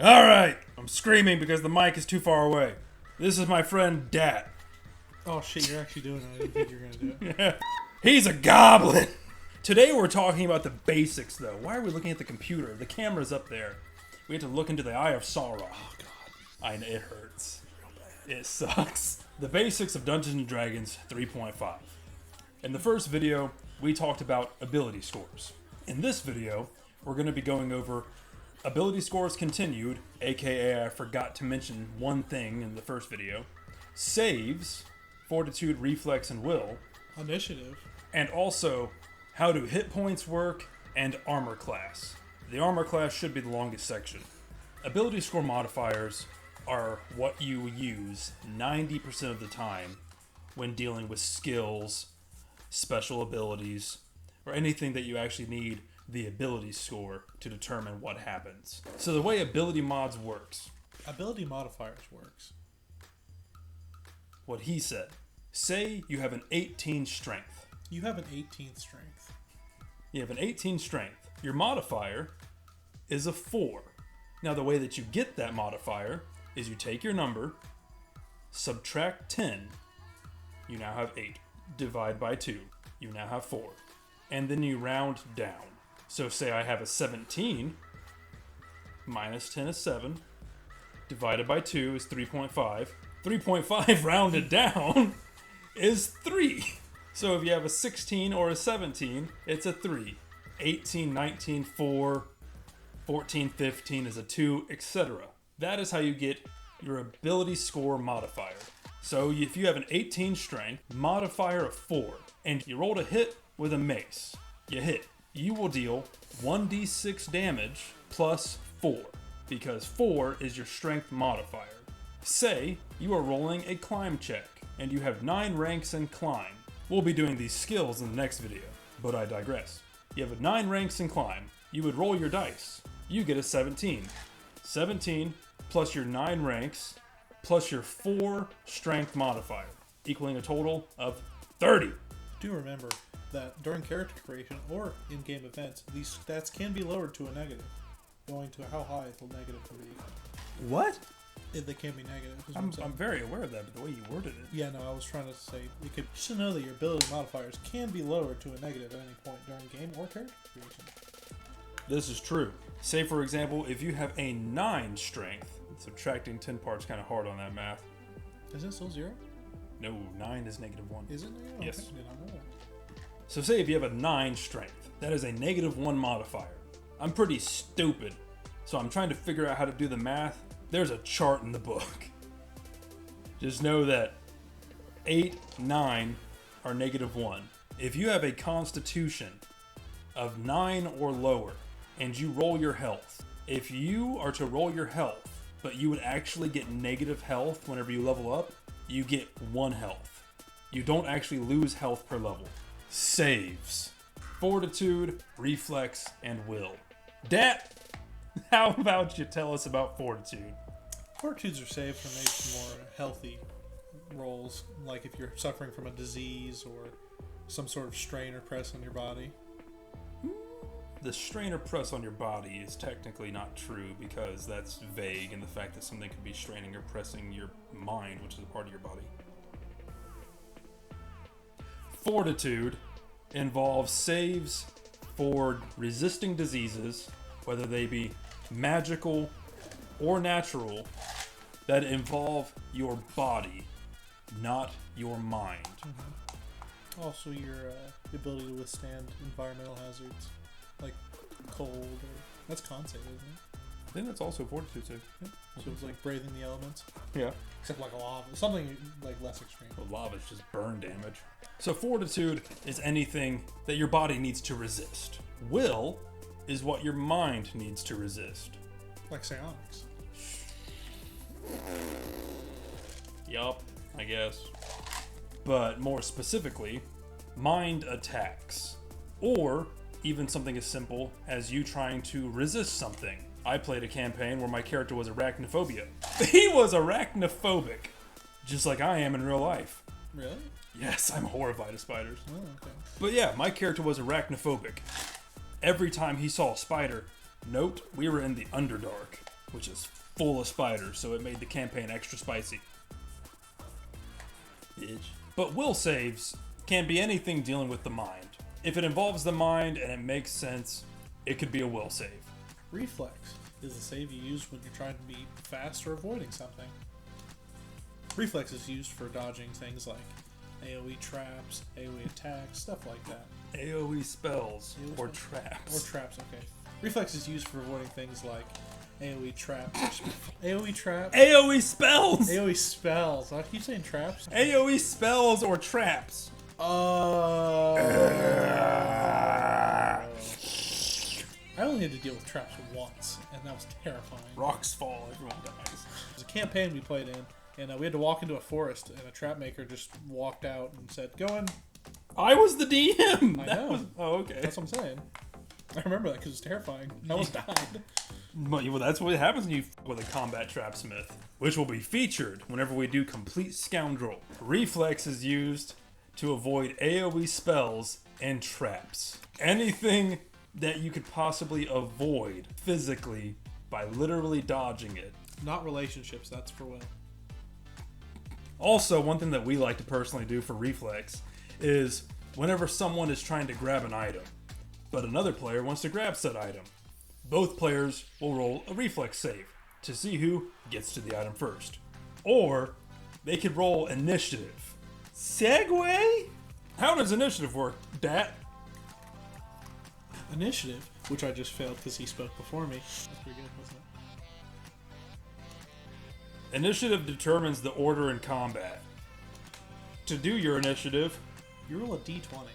Alright, I'm screaming because the mic is too far away. This is my friend Dat. Oh shit, you're actually doing it. I didn't think you were going to do it. Yeah. He's a goblin! Today we're talking about the basics though. Why are we looking at the computer? The camera's up there. We have to look into the eye of Sauron. Oh god. I know, it hurts. It sucks. The basics of Dungeons & Dragons 3.5. In the first video, we talked about ability scores. In this video, we're going to be going over ability scores continued, aka I forgot to mention one thing in the first video, saves, fortitude, reflex, and will, Initiative. and also how do hit points work and armor class. The armor class should be the longest section. Ability score modifiers are what you use 90% of the time when dealing with skills, special abilities, or anything that you actually need the ability score to determine what happens. So the way ability mods works, Ability modifiers works. what he said, say you have an 18 strength. You have an 18th strength. You have an 18 strength. Your modifier is a 4. Now the way that you get that modifier is you take your number, subtract 10, you now have 8. Divide by 2, you now have 4. And then you round down. So say I have a 17, minus 10 is 7, divided by 2 is 3.5. 3.5 rounded down is 3. So if you have a 16 or a 17, it's a 3. 18, 19, 4, 14, 15 is a 2, etc. That is how you get your ability score modifier. So if you have an 18 strength, modifier of 4, and you rolled a hit with a mace, you hit, you will deal 1d6 damage plus 4, because 4 is your strength modifier. Say you are rolling a climb check, and you have 9 ranks in climb. We'll be doing these skills in the next video, but I digress. You have 9 ranks in climb, you would roll your dice. You get a 17. 17 plus your 9 ranks plus your 4 strength modifier, equaling a total of 30. Do remember that during character creation or in-game events, these stats can be lowered to a negative, going to how high the negative can be. What? If they can be negative. is what I'm saying. I'm very aware of that, but the way you worded it. Yeah, no, I was trying to say, you should know that your ability modifiers can be lowered to a negative at any point during game or character creation. This is true. Say, for example, if you have a 9 strength, subtracting 10 parts kind of hard on that math. Is it still 0? No, 9 is -1. Is it negative? Yes. Okay, I did not know that. So say if you have a 9 strength, that is a -1 modifier. I'm pretty stupid, so I'm trying to figure out how to do the math. There's a chart in the book. Just know that 8, 9 are -1. If you have a constitution of 9 or lower, and you roll your health, if you are to roll your health, but you would actually get negative health whenever you level up, you get 1 health. You don't actually lose health per level. Saves. Fortitude, reflex, and will. Dat, how about you tell us about fortitude? Fortitudes are saved for maybe more healthy rolls, like if you're suffering from a disease or some sort of strain or press on your body. The strain or press on your body is technically not true because that's vague in the fact that something could be straining or pressing your mind, which is a part of your body. Fortitude involves saves for resisting diseases, whether they be magical or natural, that involve your body, not your mind. Also, your ability to withstand environmental hazards, like cold, or that's con save, isn't it? I think that's also fortitude save. Yeah. So it's like braving the elements, Yeah. except like lava, something like less extreme. Well, lava's just burn damage. So fortitude is anything that your body needs to resist. Will is what your mind needs to resist. Like psionics. Yup, I guess. But more specifically, mind attacks. Or even something as simple as you trying to resist something. I played a campaign where my character was arachnophobia. He was arachnophobic, just like I am in real life. Really? Yes, I'm horrified of spiders. Oh, okay. But yeah, my character was arachnophobic. Every time he saw a spider, note, we were in the Underdark. which is full of spiders, so it made the campaign extra spicy. Bitch. But will saves can be anything dealing with the mind. If it involves the mind and it makes sense, it could be a will save. Reflex is the save you use when you're trying to be fast or avoiding something. Reflex is used for dodging things like AoE traps, AoE attacks, stuff like that. AoE spells or traps. Or traps, okay. Reflex is used for avoiding things like AoE traps. AoE traps. AoE spells! AoE spells. I keep saying traps. AoE spells or traps. I only had to deal with traps once, and that was terrifying. Rocks fall, everyone dies. It was a campaign we played in, and we had to walk into a forest, and a trap maker just walked out and said, "Go in." I was the DM! I know. Oh, okay. That's what I'm saying. I remember that because it's terrifying. No one died. But, well, that's what happens when you f with a combat trapsmith, which will be featured whenever we do Complete Scoundrel. Reflex is used to avoid AoE spells and traps. Anything that you could possibly avoid physically by literally dodging it. Not relationships, that's for Will. Also, one thing that we like to personally do for Reflex is whenever someone is trying to grab an item, but another player wants to grab said item, both players will roll a Reflex save to see who gets to the item first. Or they could roll initiative. Segway? How does initiative work, Dat? Initiative, which I just failed because he spoke before me. That's pretty good, wasn't it? Initiative determines the order in combat. To do your initiative, You roll a d20,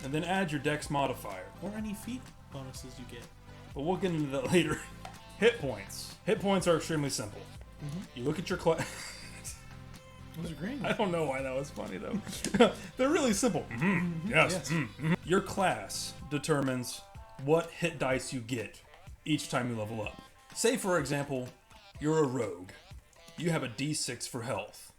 and then add your dex modifier. or any feat bonuses you get. But we'll get into that later. Hit points. Hit points are extremely simple. You look at your class. Those are green. I don't know why that was funny though. They're really simple. Yes. Yes. Your class determines what hit dice you get each time you level up. Say for example, you're a rogue. You have a d6 for health.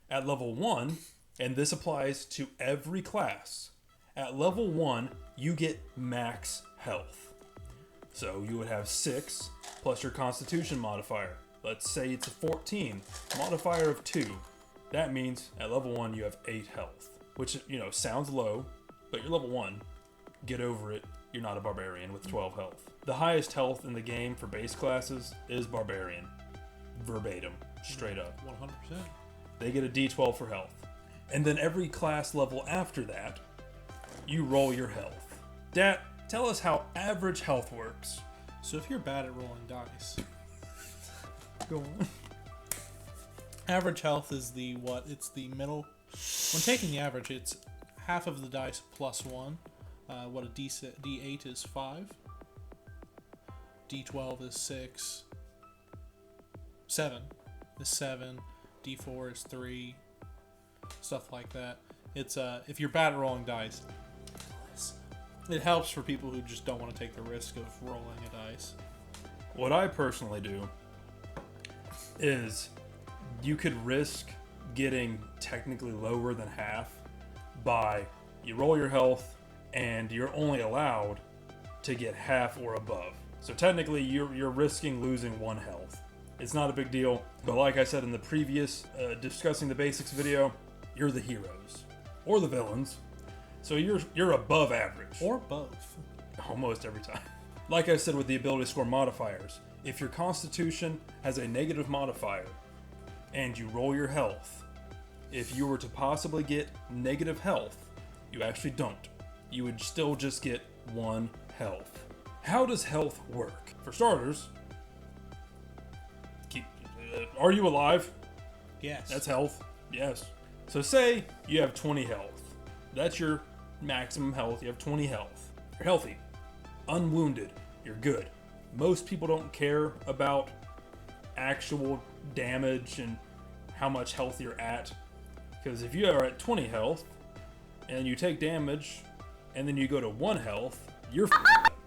At level 1, and this applies to every class, at level 1 you get max health. So you would have 6 plus your constitution modifier. Let's say it's a 14, modifier of 2. That means at level 1 you have 8 health, which, you know, sounds low, but you're level 1. Get over it. You're not a barbarian with 12 health. The highest health in the game for base classes is barbarian. Verbatim, straight up. 100%. They get a d12 for health. And then every class level after that, you roll your health. Dat, tell us how average health works. So if you're bad at rolling dice, go on. Average health is the what? It's the middle. When taking the average, it's half of the dice plus 1. What a D8 is 5. D12 is 6. 7 is 7. D4 is 3. Stuff like that. It's if you're bad at rolling dice, it helps for people who just don't want to take the risk of rolling a dice. What I personally do is you could risk getting technically lower than half by you roll your health and you're only allowed to get half or above. So technically you're risking losing 1 health. It's not a big deal, but like I said in the previous discussing the basics video, you're the heroes or the villains. So you're above average. Or both. Almost every time. Like I said with the ability score modifiers, if your constitution has a negative modifier and you roll your health, if you were to possibly get negative health, you actually don't. You would still just get 1 health. How does health work? For starters, are you alive? Yes. That's health. Yes. So say you have 20 health. That's your maximum health. You have 20 health. You're healthy. Unwounded. You're good. Most people don't care about actual damage and how much health you're at. Because if you are at 20 health and you take damage and then you go to 1 health, you're up.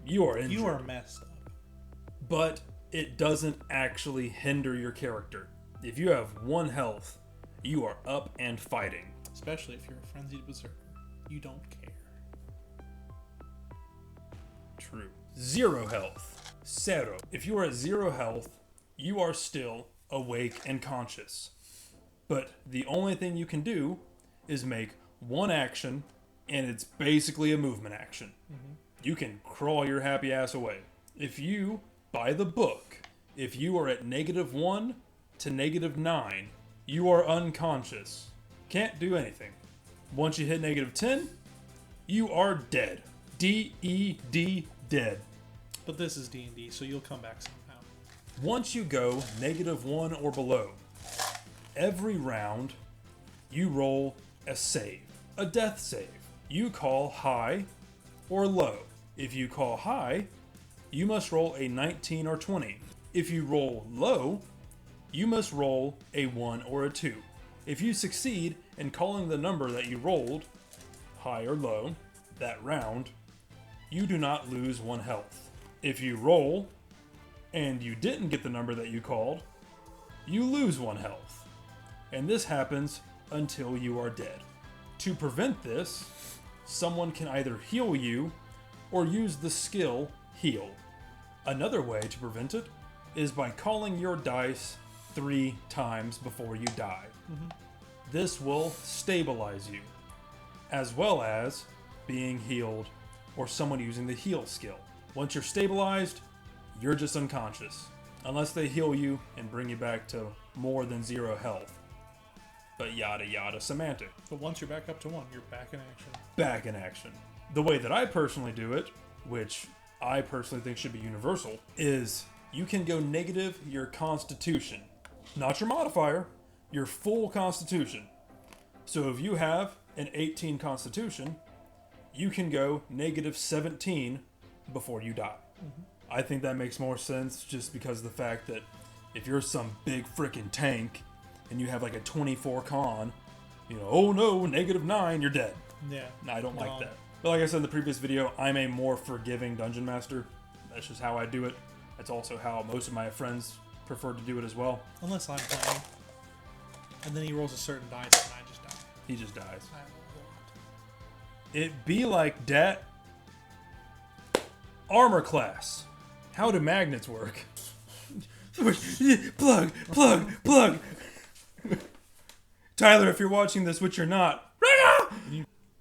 You are injured. You are messed up. But it doesn't actually hinder your character. If you have 1 health, you are up and fighting. Especially if you're a frenzied berserker. You don't care. True. 0 health. Zero. If you are at 0 health, you are still awake and conscious. But the only thing you can do is make one action, and it's basically a movement action. You can crawl your happy ass away. If you, by the book, if you are at -1 to -9, you are unconscious. Can't do anything. Once you hit -10, you are dead. D-E-D, dead. But this is D&D, so you'll come back somehow. Once you go -1 or below, every round you roll a save, a death save. You call high or low. If you call high, you must roll a 19 or 20. If you roll low, you must roll a 1 or a 2. If you succeed in calling the number that you rolled, high or low, that round, you do not lose 1 health. If you roll and you didn't get the number that you called, you lose 1 health. And this happens until you are dead. To prevent this, someone can either heal you or use the skill heal. Another way to prevent it is by calling your dice 3 times before you die. This will stabilize you, as well as being healed or someone using the heal skill. Once you're stabilized, you're just unconscious, unless they heal you and bring you back to more than 0 health. But yada yada semantic. But once you're back up to 1, you're back in action. Back in action. The way that I personally do it, which I personally think should be universal, is you can go negative your constitution. Not your modifier, your full constitution. So if you have an 18 constitution, you can go -17 before you die. I think that makes more sense just because of the fact that if you're some big freaking tank and you have like a 24 con, oh no, -9, you're dead. Yeah. I don't like that. But like I said in the previous video, I'm a more forgiving dungeon master. That's just how I do it. That's also how most of my friends prefer to do it as well. Unless I'm playing. And then he rolls a certain dice and I just die. He just dies. I roll a lot. It be like that. Armor class. How do magnets work? Plug. Tyler, if you're watching this, which you're not,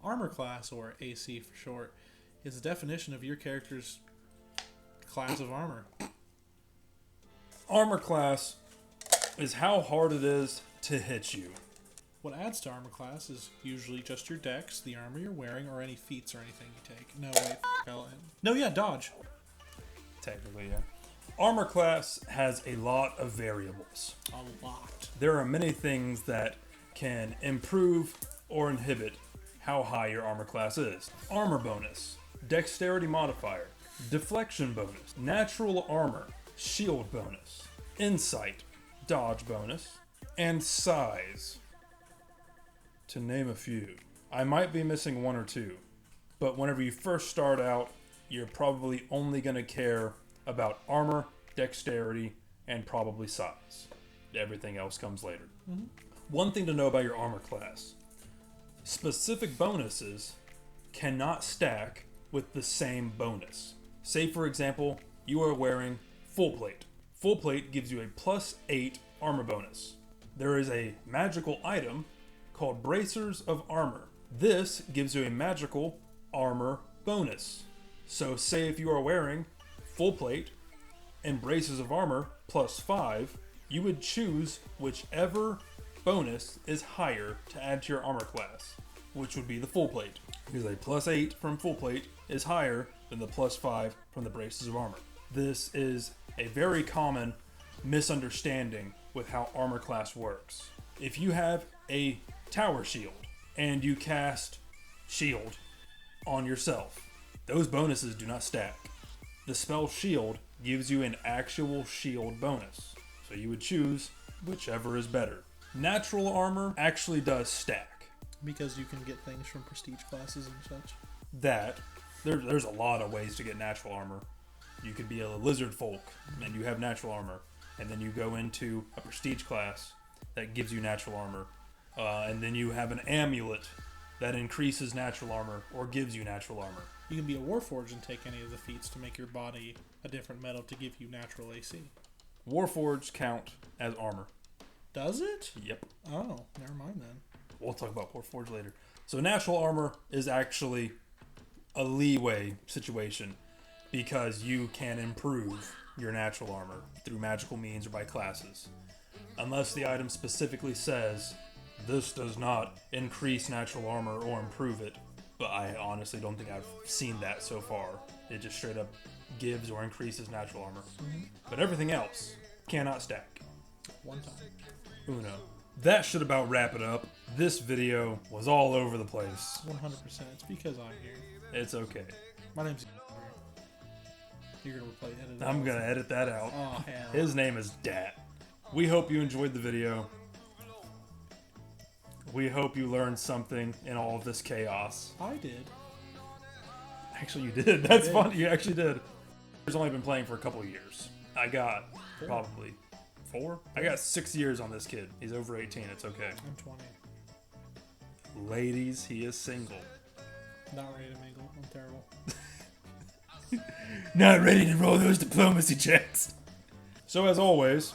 Armor class, or AC for short, is the definition of your character's class of armor. armor class is how hard it is to hit you. What adds to armor class is usually just your dex, the armor you're wearing, or any feats or anything you take. No, wait. Dodge. Technically, yeah. Armor class has a lot of variables. A lot. There are many things that can improve or inhibit how high your armor class is. Armor bonus, dexterity modifier, deflection bonus, natural armor, shield bonus, insight, dodge bonus, and size. To name a few. I might be missing one or two, but whenever you first start out, you're probably only going to care about armor, dexterity, and probably size. Everything else comes later. Mm-hmm. One thing to know about your armor class. Specific bonuses cannot stack with the same bonus. Say, for example, you are wearing full plate. Full plate gives you a +8 armor bonus. There is a magical item called Bracers of Armor. This gives you a magical armor bonus. So say if you are wearing full plate and Bracers of Armor +5, you would choose whichever bonus is higher to add to your armor class, which would be the full plate, because a +8 from full plate is higher than the +5 from the Bracers of Armor. This is a very common misunderstanding with how armor class works. If you have a tower shield and you cast shield on yourself, those bonuses do not stack. The spell shield gives you an actual shield bonus, so you would choose whichever is better. Natural armor actually does stack. Because you can get things from prestige classes and such. There's a lot of ways to get natural armor. You could be a lizard folk and you have natural armor, and then you go into a prestige class that gives you natural armor, and then you have an amulet that increases natural armor or gives you natural armor. You can be a Warforged and take any of the feats to make your body a different metal to give you natural AC. Warforged count as armor. Does it? Yep. Oh, never mind then. We'll talk about Warforged later. So natural armor is actually a leeway situation because you can improve your natural armor through magical means or by classes. Unless the item specifically says, this does not increase natural armor or improve it. But I honestly don't think I've seen that so far. It just straight up gives or increases natural armor. Mm-hmm. But everything else cannot stack. One time. Uno. That should about wrap it up. This video was all over the place. 100%. It's because I'm here. It's okay. My name's... You're going to edit it. I'm going to edit that out. Oh, hell. His name is Dat. We hope you enjoyed the video. We hope you learned something in all of this chaos. I did. Actually, you did. That's fun. You actually did. He's only been playing for a couple of years. I got probably 4. I got 6 years on this kid. He's over 18. It's okay. I'm 20. Ladies, he is single. Not ready to mingle. I'm terrible. Not ready to roll those diplomacy checks. So as always,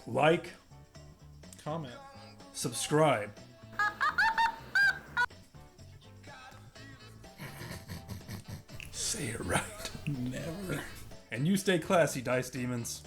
like, Comment. subscribe. Say it right. Never. And you stay classy, Dice Demons.